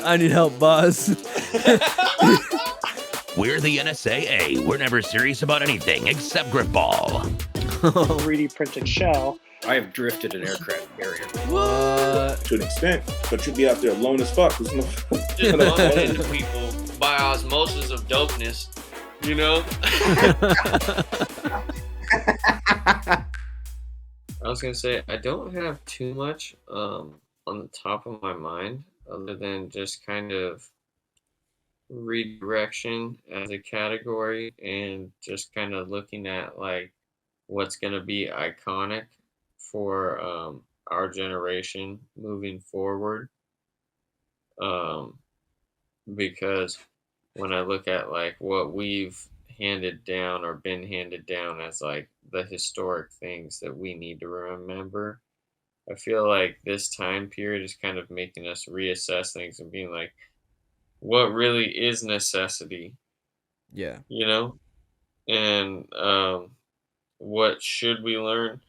I need help, boss. We're the NSAA. We're never serious about anything except grip ball. 3D printed shell. I have drifted an aircraft carrier. What? To an extent, but you'll be out there alone as fuck. There's no. Just bumping into people by osmosis of dopeness, you know? I was gonna say I don't have too much on the top of my mind other than just kind of redirection as a category and just kind of looking at like what's gonna be iconic for our generation moving forward. Because when I look at like what we've handed down or been handed down as like the historic things that we need to remember, I feel like this time period is kind of making us reassess things and being like, what really is necessity, Yeah. you know? And what should we learn?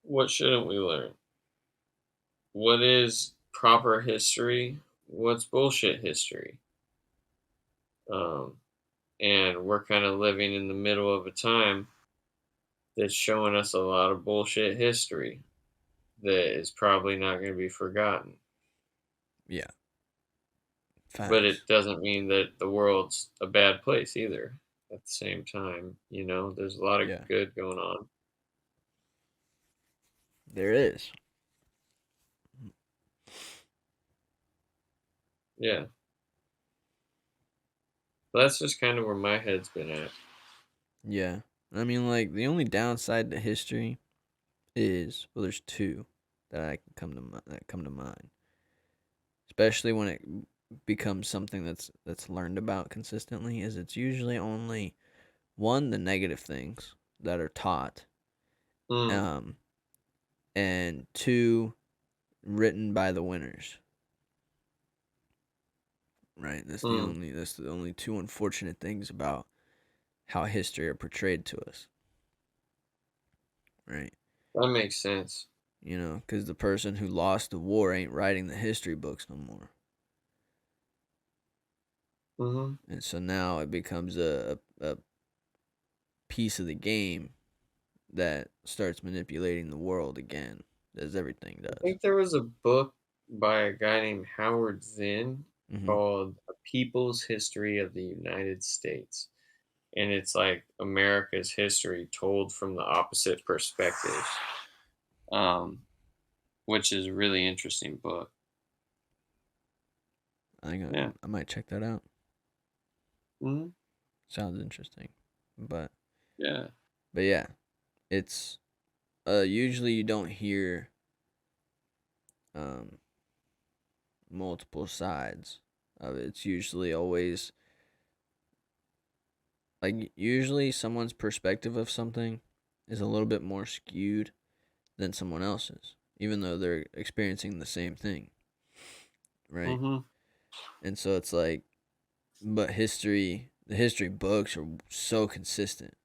What shouldn't we learn? What is proper history? What's bullshit history? And we're kind of living in the middle of a time that's showing us a lot of bullshit history that is probably not going to be forgotten. Yeah. Facts. But it doesn't mean that the world's a bad place either. At the same time, you know, there's a lot of good going on. There is. Yeah. That's just kind of where my head's been at. Yeah. I mean, like, the only downside to history is, well, there's two that come to mind. Especially when it becomes something that's learned about consistently, is it's usually only one, the negative things that are taught. And two, written by the winners. Right? That's the only two unfortunate things about how history are portrayed to us. Right? That makes sense. You know, because the person who lost the war ain't writing the history books no more. Mm-hmm. And so now it becomes a piece of the game that starts manipulating the world again, as everything does. I think there was a book by a guy named Howard Zinn called A People's History of the United States. And it's like America's history told from the opposite perspective, which is a really interesting book. I might check that out. Mm-hmm. Sounds interesting, but yeah, it's usually you don't hear multiple sides of it. It's usually always like someone's perspective of something is a little bit more skewed than someone else's, even though they're experiencing the same thing, right? Mm-hmm. And so it's like, but the history books are so consistent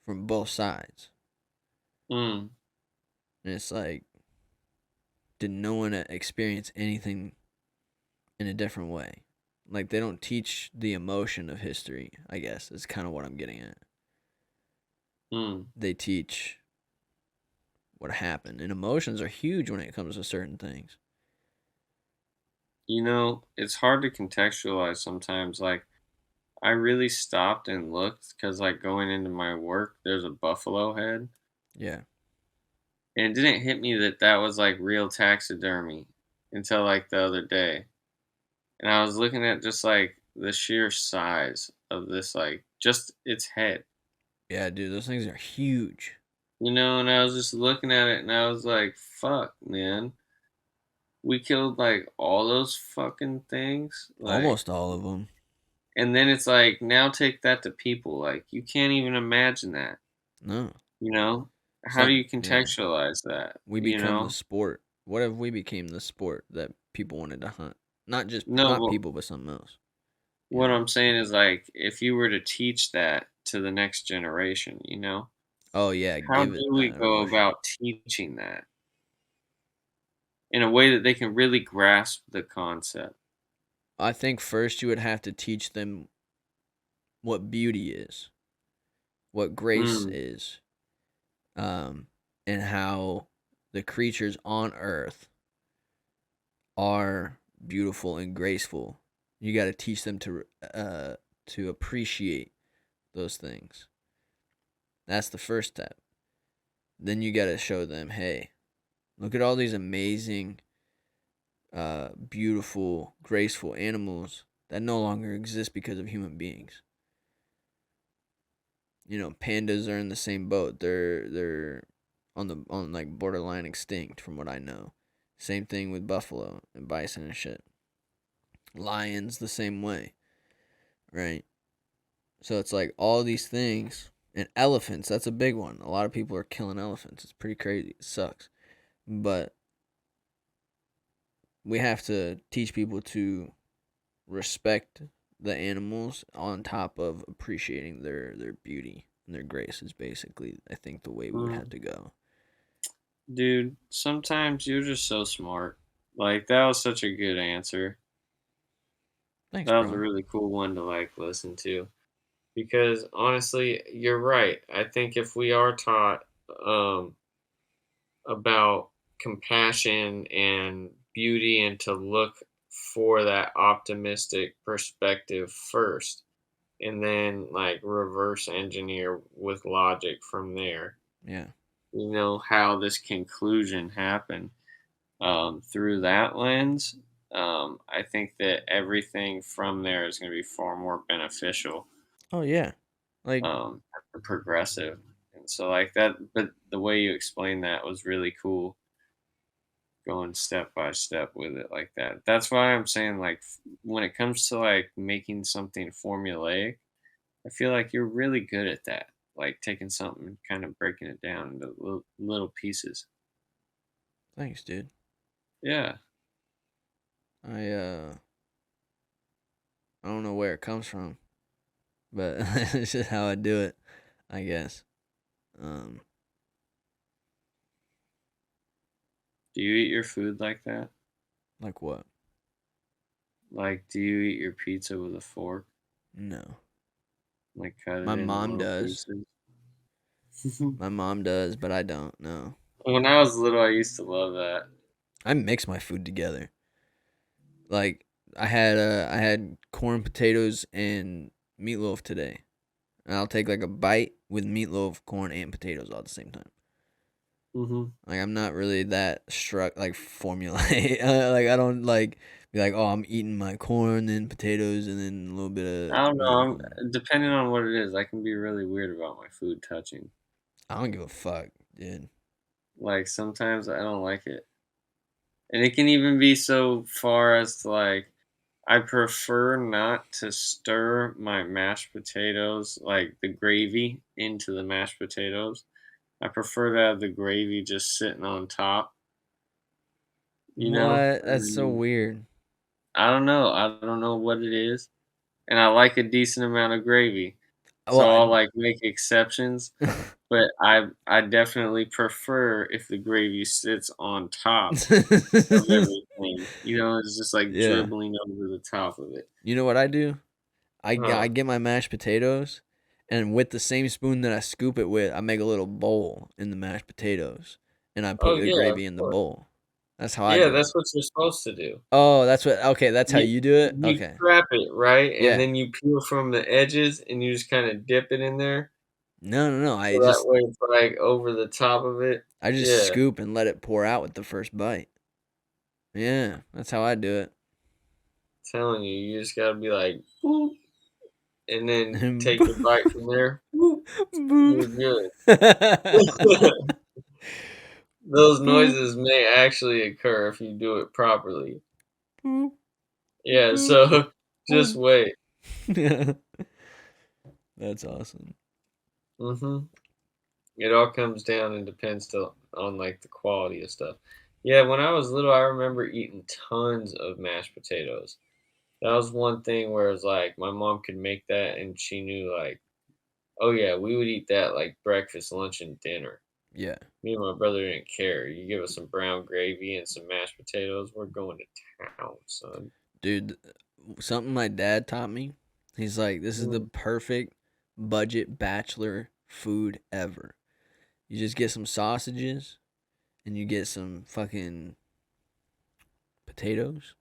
from both sides. And it's like, did no one experience anything in a different way? Like, they don't teach the emotion of history, I guess, is kind of what I'm getting at. They teach what happened. And emotions are huge when it comes to certain things. You know, it's hard to contextualize sometimes. Like, I really stopped and looked because, like, going into my work, there's a buffalo head. Yeah. And it didn't hit me that was, like, real taxidermy until, like, the other day. And I was looking at just, like, the sheer size of this, like, just its head. Yeah, dude, those things are huge. You know, and I was just looking at it, and I was like, fuck, man. We killed, like, all those fucking things. Like, almost all of them. And then it's like, now take that to people. Like, you can't even imagine that. No. You know? How do you contextualize that? We become the sport. What if we became the sport that people wanted to hunt? Not people, but something else. What I'm saying is, like, if you were to teach that to the next generation, you know? Oh, yeah. How do we go about teaching that in a way that they can really grasp the concept? I think first you would have to teach them what beauty is, what grace is, and how the creatures on Earth are beautiful and graceful. You got to teach them to appreciate those things. That's the first step. Then you got to show them, hey, look at all these amazing, beautiful, graceful animals that no longer exist because of human beings. You know, pandas are in the same boat. They're on like borderline extinct from what I know. Same thing with buffalo and bison and shit. Lions the same way. Right? So it's like all these things, and elephants, that's a big one. A lot of people are killing elephants. It's pretty crazy. It sucks. But we have to teach people to respect the animals on top of appreciating their beauty and their grace is basically, I think, the way we would have to go. Dude, sometimes you're just so smart. Like, that was such a good answer. Thanks, That was bro. a really cool one to like listen to. Because honestly, you're right. I think if we are taught about compassion and beauty and to look for that optimistic perspective first and then like reverse engineer with logic from there, Yeah. you know, how this conclusion happened through that lens. I think that everything from there is going to be far more beneficial, Oh yeah. Like progressive. And so, like that, but the way you explained that was really cool, going step by step with it like that. That's why I'm saying, like, when it comes to like making something formulaic, I feel like you're really good at that. Like taking something and kind of breaking it down into little pieces. thanks, dude. Yeah. I don't know where it comes from, but it's just how I do it, I guess. Do you eat your food like that? Like what? Like, do you eat your pizza with a fork? No. Like, cut it My into mom little does. pieces? My mom does, but I don't. No. When I was little, I used to love that. I mix my food together. Like I had corn, potatoes, and meatloaf today. And I'll take like a bite with meatloaf, corn, and potatoes all at the same time. Mm-hmm. Like I'm not really that struck like formulate. Like I don't like be like, oh, I'm eating my corn and potatoes and then a little bit I of don't know. meatloaf. Depending on what it is, I can be really weird about my food touching. I don't give a fuck, dude. Like, sometimes I don't like it. And it can even be so far as to, like, I prefer not to stir my mashed potatoes, like the gravy, into the mashed potatoes. I prefer to have the gravy just sitting on top, you know? What? That's so And weird. I don't know. I don't know what it is. And I like a decent amount of gravy. Well, So I'll like make exceptions, but I definitely prefer if the gravy sits on top of everything. You know, it's just like yeah. dribbling over the top of it. You know what I do? I Huh. get my mashed potatoes, and with the same spoon that I scoop it with, I make a little bowl in the mashed potatoes, and I put Oh the yeah, of gravy in the course. bowl. That's how I Yeah, do it. that's what you're supposed to do. Oh, that's what. Okay, that's how You you do it. you Okay. trap it, right? And Yeah. then you peel from the edges and you just kind of dip it in there. No, no, no. So that way it's like over the top of it. I just Yeah. scoop and let it pour out with the first bite. Yeah, that's how I do Telling you, you just gotta be like, boop, and then it. take your bite from there. Boop, you're Boop. good. Boop. Those noises may actually occur if you do it properly. Boop. Yeah, Boop. so just Boop. wait. Yeah. That's awesome. hmm It all comes down and depends on like the quality of stuff. Yeah, when I was little, I remember eating tons of mashed potatoes. That was one thing where it's like my mom could make that and she knew like, oh yeah, we would eat that like breakfast, lunch, and dinner. Yeah. Me and my brother didn't care. You give us some brown gravy and some mashed potatoes, we're going to town, son. Dude, something my dad taught me. He's like, this is the perfect budget bachelor food ever. You just get some sausages and you get some fucking potatoes.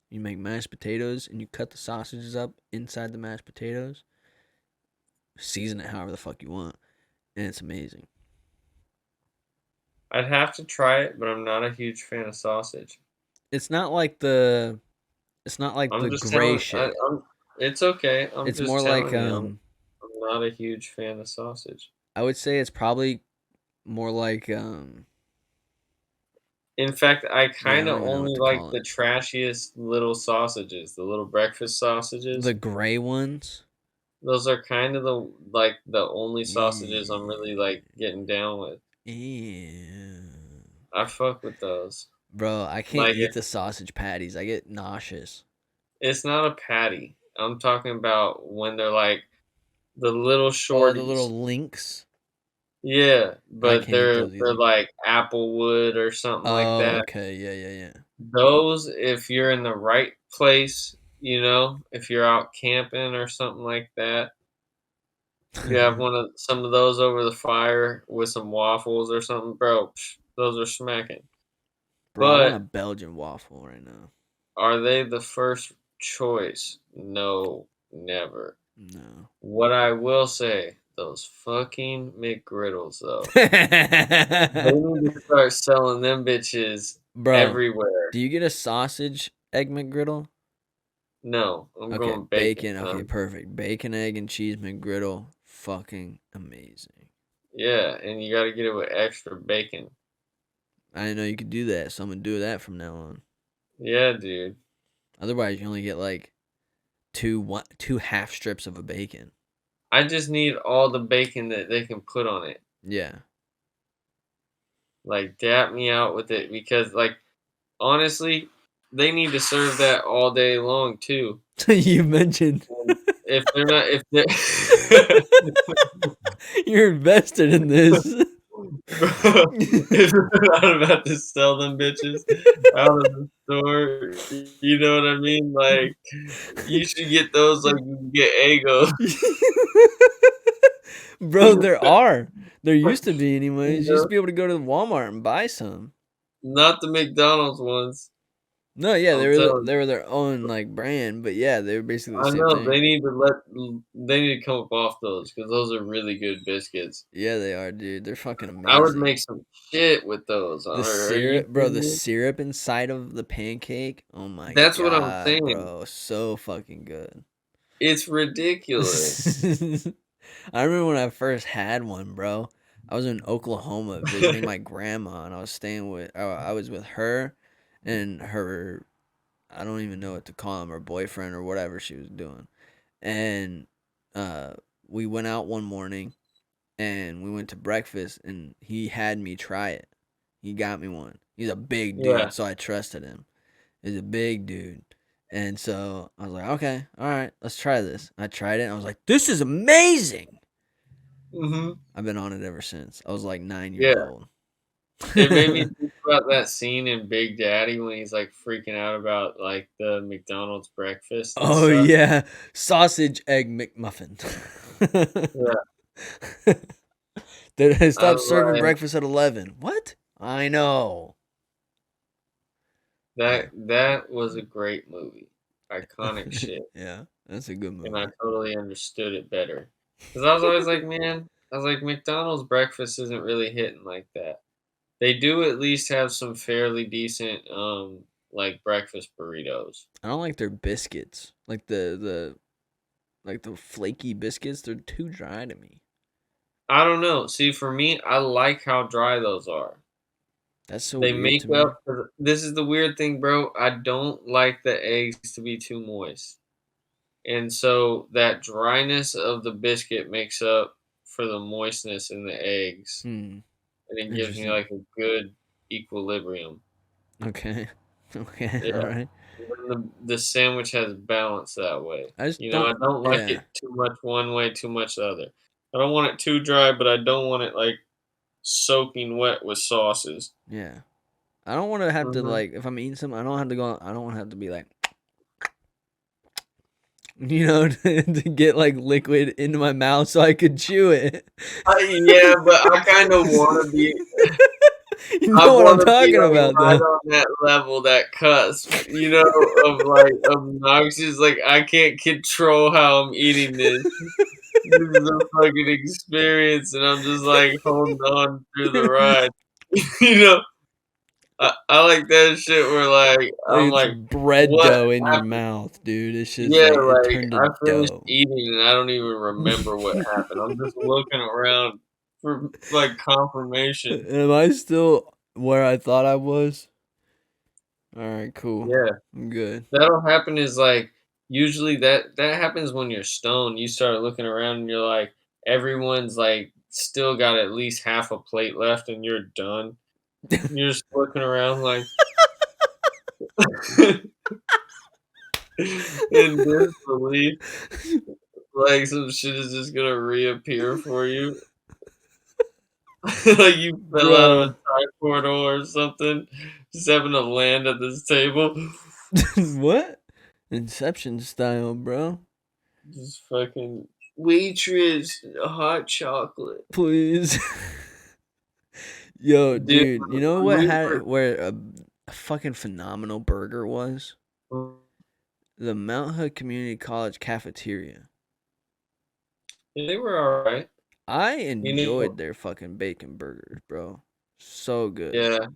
You make mashed potatoes and you cut the sausages up inside the mashed potatoes. Season it however the fuck you want. And it's amazing. I'd have to try it, but I'm not a huge fan of sausage. It's not like the I'm just gray telling. shit. It's okay. It's just more telling like you, I'm not a huge fan of sausage. I would say it's probably more like In fact, I I kind don't of even know only what to like call the it. trashiest little sausages, the little breakfast sausages. The gray ones. Those are kind of the only sausages I'm really like getting down with. Ew. I fuck with those. Bro, I can't Like eat the sausage patties. I get nauseous. it's not a patty. I'm talking about when they're like the little Oh, the shorties. little links. Yeah, I but can't eat they're those either. like Applewood or something like Oh, that. okay. Yeah. Those, if you're in the right place, if you're out camping or something like that, you have some of those over the fire with some waffles or something, bro. Those are smacking. Bro, I want a But Belgian waffle right now. are they the first choice? No, never. No. What I will say, those fucking McGriddles though. They need to start selling them bitches Bro, everywhere. do you get a sausage egg McGriddle? No, I'm Okay, going bacon. bacon. Okay, perfect. Bacon, egg, and cheese McGriddle. Fucking amazing. Yeah, and you got to get it with extra bacon. I didn't know you could do that, so I'm gonna do that from now on. Yeah, dude. Otherwise, you only get like two half strips of a bacon. I just need all the bacon that they can put on it. Yeah. Like, dap me out with it because, like, honestly, they need to serve that all day long too. You mentioned If they're not, if they you're invested in this. if they're not about to sell them bitches out of the store, you know what I mean? Like, you should get those like you get Egos. Bro, there are. There used to be anyways. You used know? to be able to go to Walmart and buy some. Not the McDonald's ones. No, yeah, I'm telling they were their own like brand, but yeah, they were basically the I same know thing. they need to come up off those because those are really good biscuits. Yeah, they are, dude. They're fucking amazing. I would make some shit with those. The syrup, bro. The syrup inside of the pancake. Oh my god. That's what I'm saying, bro. So fucking good. It's ridiculous. I remember when I first had one, bro. I was in Oklahoma visiting my grandma, and I was with her and her. I don't even know what to call him, her boyfriend or whatever she was doing, and we went out one morning, and we went to breakfast, and he had me try it. He got me one. He's a big dude, Yeah. so I trusted him. He's a big dude. And so I was like, okay, all right, let's try this. I tried it, and I was like, this is amazing. Mm-hmm. I've been on it ever since. I was like 9 years old. It made me think about that scene in Big Daddy when he's like freaking out about like the McDonald's breakfast. And Oh, stuff. yeah. Sausage, egg, McMuffin. Yeah. They stopped serving like, breakfast at 11. What? I know. that was a great movie. Iconic shit. Yeah, that's a good movie. And I totally understood it better. Because I was always like, man, McDonald's breakfast isn't really hitting like that. They do at least have some fairly decent like breakfast burritos. I don't like their biscuits. Like the flaky biscuits, they're too dry to me. I don't know. See, for me, I like how dry those are. That's so They weird make to me. up for this is the weird thing, bro. I don't like the eggs to be too moist. And so that dryness of the biscuit makes up for the moistness in the eggs. And it gives me Interesting. like a good equilibrium. Okay. Okay. Yeah. All right. The sandwich has balance that way. I don't like it too much one way, too much the other. I don't want it too dry, but I don't want it like soaking wet with sauces. Yeah. I don't want to have to like if I'm eating something, I don't want to have to be like you know, to get like liquid into my mouth so I could chew it. Yeah, but I kind of want to be. You I know what I'm want to be talking like about, right though. on that level, that cusp, of like obnoxious. Like I can't control how I'm eating this. This is a fucking experience, and I'm just like holding on through the ride. you know, I like that shit where like Like I'm it's like, bread what dough in your happened? mouth, dude. It's just Yeah, like it like turned I to finished dough. eating and I don't even remember what happened. I'm just looking around for like confirmation. Am I still where I thought I was? All right, cool. Yeah, I'm good. that'll happen is like usually that happens when you're stoned. You start looking around and you're like everyone's like still got at least half a plate left and you're done. You're just looking around like in disbelief, like some shit is just gonna reappear for you. Like you fell out of a Bro. time portal or something, just having to land at this table. What? Inception style, bro. Just fucking waitress, hot chocolate. Please. Yo, Dude, dude, you know when what we had were where a fucking phenomenal burger was? The Mount Hood Community College cafeteria. yeah, they were alright. I You enjoyed know, their fucking bacon burgers, bro. So good. yeah.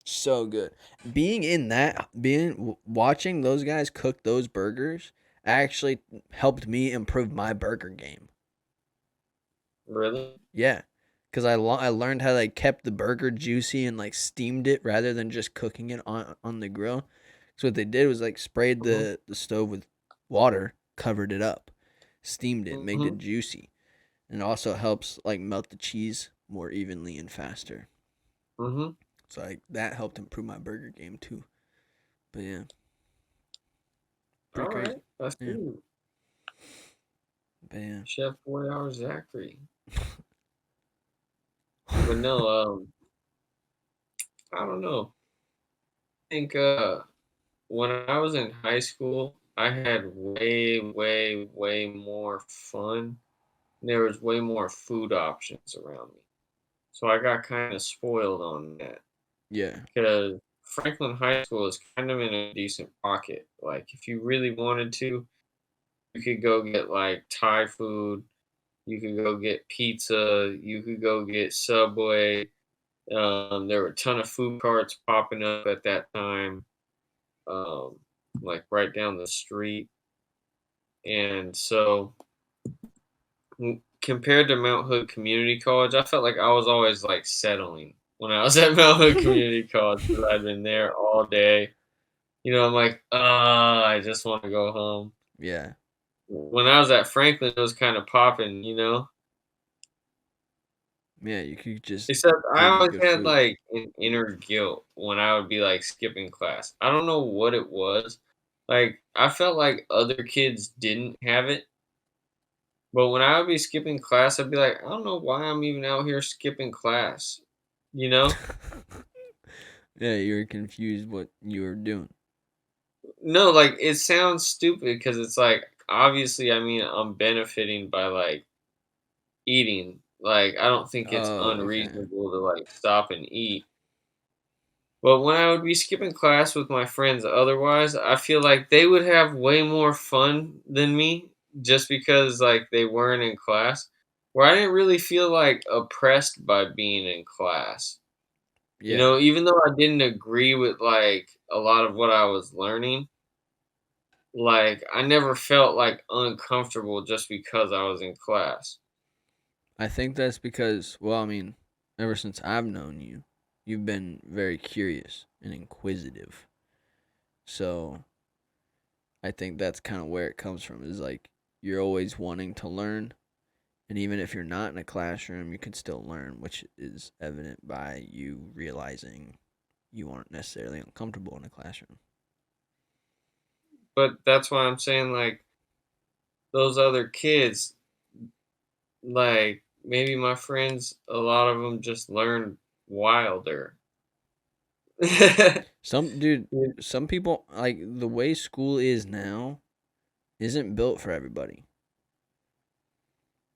So good. Being in that, watching those guys cook those burgers actually helped me improve my burger game. Really? Yeah. Cuz I learned how they kept the burger juicy and like steamed it rather than just cooking it on the grill. So what they did was like sprayed Mhm, the stove with water, covered it up, steamed it, made it mhm, juicy. And it also helps like melt the cheese more evenly and faster. mhm. So like that helped improve my burger game too. But yeah, pretty Alright, crazy. that's Yeah. cool. But yeah. Chef Boyardee Zachary. But no, I don't know. I think, when I was in high school, I had way, way, way more fun. There was way more food options around me. So I got kind of spoiled on that Yeah. because Franklin High School is kind of in a decent pocket. Like, if you really wanted to, you could go get like Thai food, you could go get pizza, you could go get Subway. There were a ton of food carts popping up at that time, um, like right down the street. And so, compared to Mount Hood Community College, I felt like I was always like settling when I was at Mount Hood Community College because I'd been there all day. I'm like, I just want to go home. Yeah. When I was at Franklin, it was kind of popping. Yeah, you could just Except I go get always good had food. like an inner guilt when I would be like skipping class. I don't know what it was. Like, I felt like other kids didn't have it. But when I would be skipping class, I'd be like, I don't know why I'm even out here skipping class. You know? Yeah, you were confused what you were doing. No, like it sounds stupid because it's like obviously, I mean, I'm benefiting by like eating. Like I don't think it's Oh, okay. unreasonable to like stop and eat. But when I would be skipping class with my friends otherwise, I feel like they would have way more fun than me just because like they weren't in class. Where I didn't really feel like oppressed by being in class. Yeah. Even though I didn't agree with like a lot of what I was learning, like I never felt like uncomfortable just because I was in class. I think that's because, well, I mean, ever since I've known you, you've been very curious and inquisitive. So I think that's kind of where it comes from is like you're always wanting to learn. And even if you're not in a classroom, you can still learn, which is evident by you realizing you aren't necessarily uncomfortable in a classroom. But that's why I'm saying like those other kids, like maybe my friends, a lot of them just learned wilder. Some dude, some people like the way school is now. isn't built for everybody.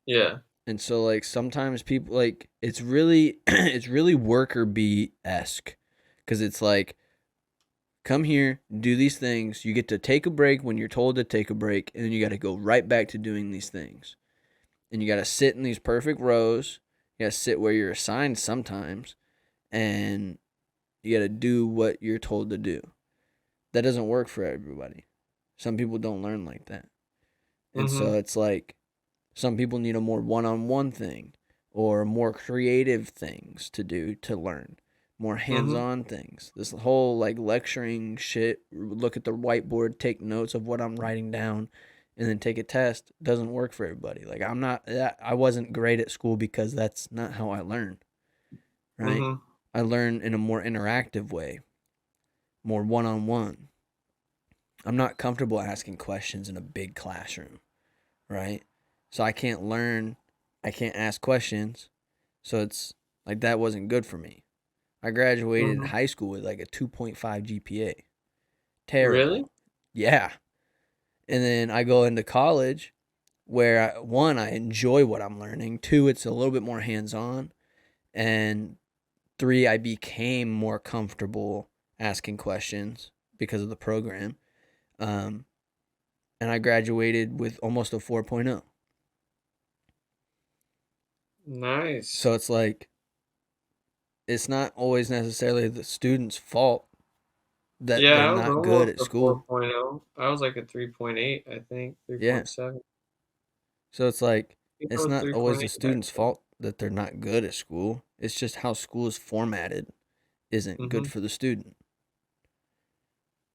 Yeah. And so like sometimes people like it's really it's really worker bee-esque, because it's like, come here, do these things, you get to take a break when you're told to take a break, and then you got to go right back to doing these things. And you got to sit in these perfect rows, you got to sit where you're assigned sometimes, and you got to do what you're told to do. That doesn't work for everybody. Some people don't learn like that. And so it's like some people need a more one-on-one thing or more creative things to do to learn, more hands-on things. This whole like lecturing shit, look at the whiteboard, take notes of what I'm writing down, and then take a test, doesn't work for everybody. Like I wasn't great at school because that's not how I learned, right? I learn in a more interactive way, more one-on-one. I'm not comfortable asking questions in a big classroom, right? So I can't ask questions. So it's like that wasn't good for me. I graduated high school with like a 2.5 GPA. Terrible. Really? Yeah. And then I go into college where one, I enjoy what I'm learning. Two, it's a little bit more hands-on. And three, I became more comfortable asking questions because of the program. And I graduated with almost a 4.0. Nice. So it's like, it's not always necessarily the student's fault that Yeah, they're I was not good almost at a school. 4.0. I was like a 3.8, I think. Yeah. 3.7. So it's like, I think I it's was not always the 3.8 back student's then. fault that they're not good at school. It's just how school is formatted isn't good for the student.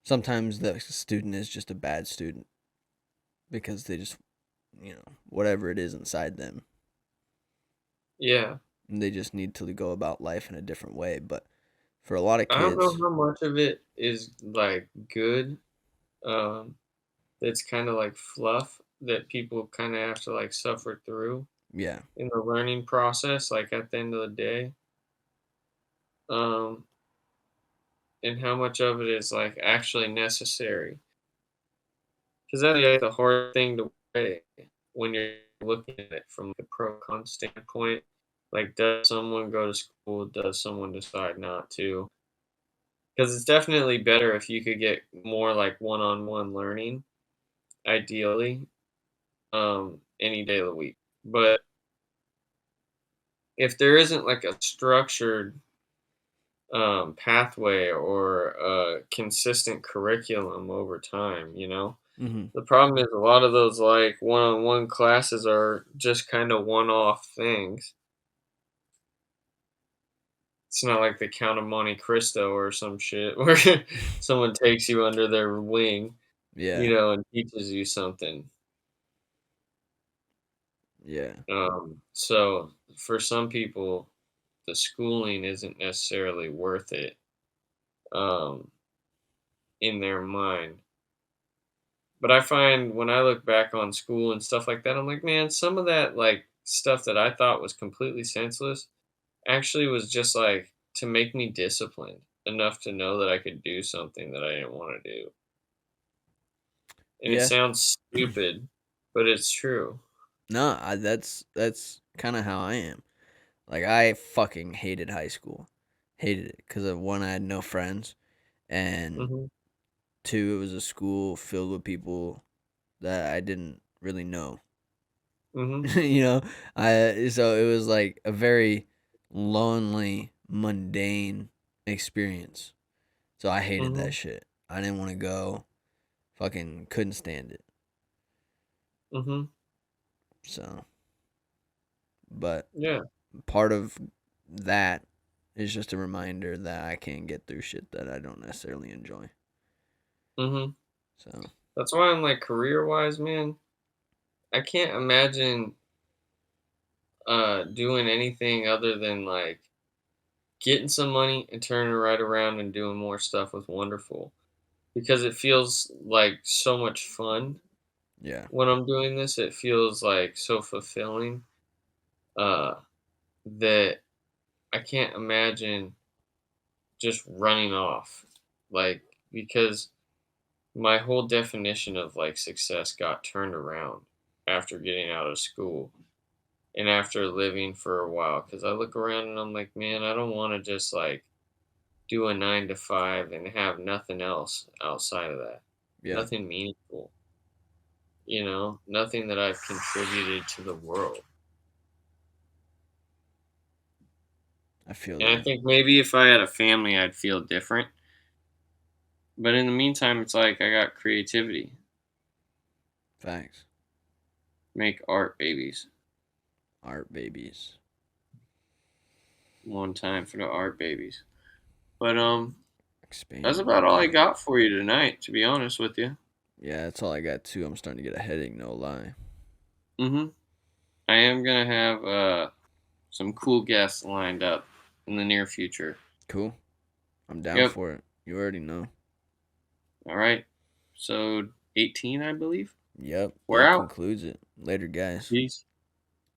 Sometimes the student is just a bad student because they just, whatever it is inside them. Yeah. And they just need to go about life in a different way. But for a lot of I don't know kids, how much of it is like good. Um, that's kind of like fluff that people kind of have to like suffer through yeah. in the learning process, like at the end of the day. Um, and how much of it is like actually necessary. Because that's like the hard thing to weigh when you're looking at it from the pro con standpoint. Like, does someone go to school? Does someone decide not to? Because it's definitely better if you could get more like one-on-one learning, ideally, any day of the week. But if there isn't like a structured pathway or a consistent curriculum over time, Mm-hmm. the problem is a lot of those like one-on-one classes are just kind of one-off things. It's not like the Count of Monte Cristo or some shit where someone takes you under their wing, Yeah. and teaches you something. Yeah. So for some people, the schooling isn't necessarily worth it, um, in their mind. But I find when I look back on school and stuff like that, I'm like, man, some of that like stuff that I thought was completely senseless actually was just like to make me disciplined enough to know that I could do something that I didn't want to do. And it Yeah. sounds stupid, but it's true. No, that's kind of how I am. Like I fucking hated high school, hated it because of one, I had no friends, and Hmm. two, it was a school filled with people that I didn't really know. Hmm. I so it was like a very lonely, mundane experience. So I hated Hmm. that shit. I didn't want to go. Fucking couldn't stand it. Hmm. So, but Yeah. part of that is just a reminder that I can't get through shit that I don't necessarily enjoy. Hmm. So, That's why I'm like career wise, man. I can't imagine doing anything other than like getting some money and turning right around and doing more stuff with Wonderful because it feels like so much fun yeah. when I'm doing this. It feels like so fulfilling uh, that I can't imagine just running off, like because my whole definition of like success got turned around after getting out of school and after living for a while. Because I look around and I'm like, man, I don't want to just like do a 9 to 5 and have nothing else outside of that. Yeah, Nothing meaningful. Nothing that I've contributed to the world. I feel And I that. think maybe if I had a family, I'd feel different. But in the meantime, it's like I got creativity. Facts. Make art babies. Art babies. One time for the art babies. But Expand. that's about all I got for you tonight, to be honest with you. Yeah, that's all I got too. I'm starting to get a headache, no lie. I am gonna have some cool guests lined up in the near future. Cool. I'm down for it. You already know. All right. So 18, I believe. Yep. We're that out. concludes it. Later, guys. Peace.